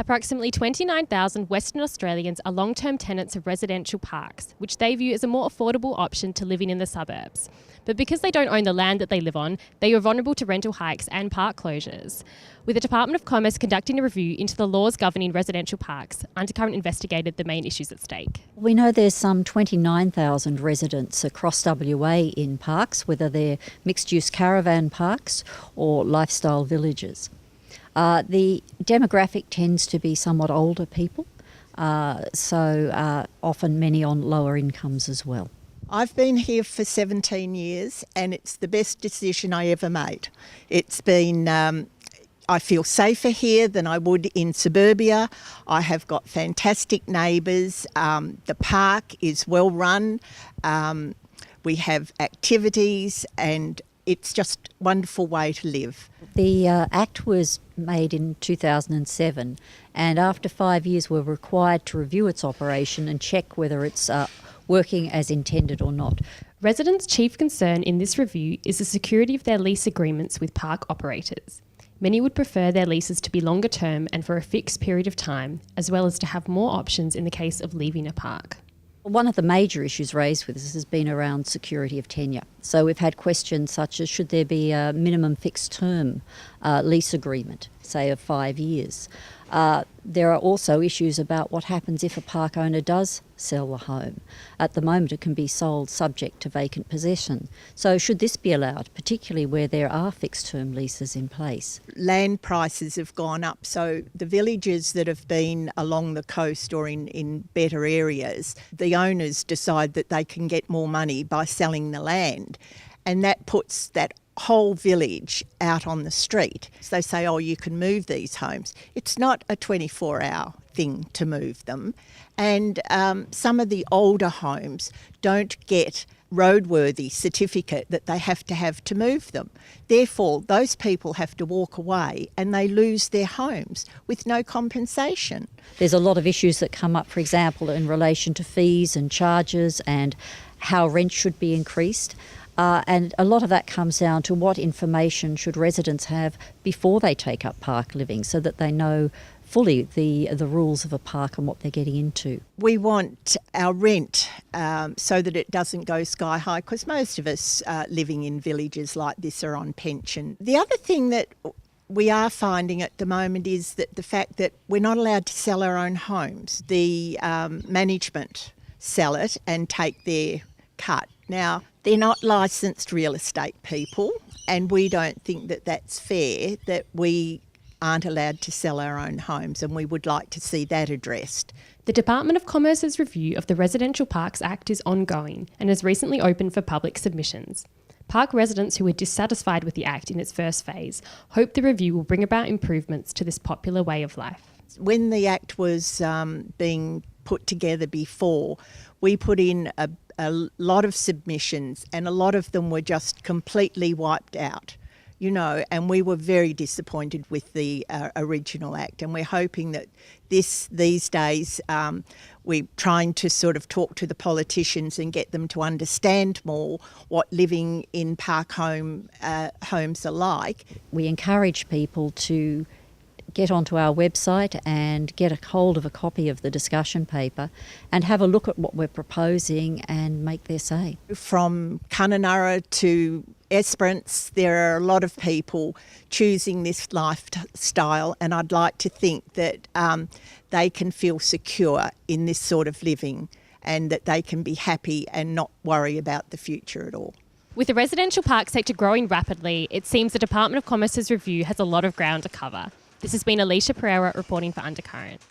Approximately 29,000 Western Australians are long-term tenants of residential parks, which they view as a more affordable option to living in the suburbs. But because they don't own the land that they live on, they are vulnerable to rental hikes and park closures. With the Department of Commerce conducting a review into the laws governing residential parks, Undercurrent investigated the main issues at stake. We know there's some 29,000 residents across WA in parks, whether they're mixed-use caravan parks or lifestyle villages. The demographic tends to be somewhat older people, so often many on lower incomes as well. I've been here for 17 years and it's the best decision I ever made. It's been, I feel safer here than I would in suburbia. I have got fantastic neighbours. The park is well run. We have activities and it's just a wonderful way to live. The Act was made in 2007 and after 5 years we're required to review its operation and check whether it's working as intended or not. Residents' chief concern in this review is the security of their lease agreements with park operators. Many would prefer their leases to be longer term and for a fixed period of time, as well as to have more options in the case of leaving a park. One of the major issues raised with this has been around security of tenure. So we've had questions such as should there be a minimum fixed term lease agreement, say of 5 years. There are also issues about what happens if a park owner does sell a home. At the moment it can be sold subject to vacant possession. So should this be allowed, particularly where there are fixed term leases in place? Land prices have gone up, so the villages that have been along the coast or in better areas, the owners decide that they can get more money by selling the land, and that puts that whole village out on the street. So they say, oh, you can move these homes. It's not a 24-hour thing to move them. And some of the older homes don't get roadworthy certificate that they have to move them. Therefore, those people have to walk away and they lose their homes with no compensation. There's a lot of issues that come up, for example, in relation to fees and charges and how rent should be increased. And a lot of that comes down to what information should residents have before they take up park living so that they know fully the rules of a park and what they're getting into. We want our rent so that it doesn't go sky high, because most of us living in villages like this are on pension. The other thing that we are finding at the moment is that the fact that we're not allowed to sell our own homes. The management sell it and take their cut. Now, they're not licensed real estate people, and we don't think that that's fair that we aren't allowed to sell our own homes, and we would like to see that addressed. The Department of Commerce's review of the Residential Parks Act is ongoing and has recently opened for public submissions. Park residents who were dissatisfied with the Act in its first phase hope the review will bring about improvements to this popular way of life. When the Act was being put together before, we put in a lot of submissions and a lot of them were just completely wiped out, and we were very disappointed with the original Act, and we're hoping that these days we're trying to sort of talk to the politicians and get them to understand more what living in park homes are like. We encourage people to get onto our website and get a hold of a copy of the discussion paper and have a look at what we're proposing and make their say. From Kununurra to Esperance, there are a lot of people choosing this lifestyle, and I'd like to think that they can feel secure in this sort of living and that they can be happy and not worry about the future at all. With the residential park sector growing rapidly, it seems the Department of Commerce's review has a lot of ground to cover. This has been Alicia Pereira reporting for Undercurrent.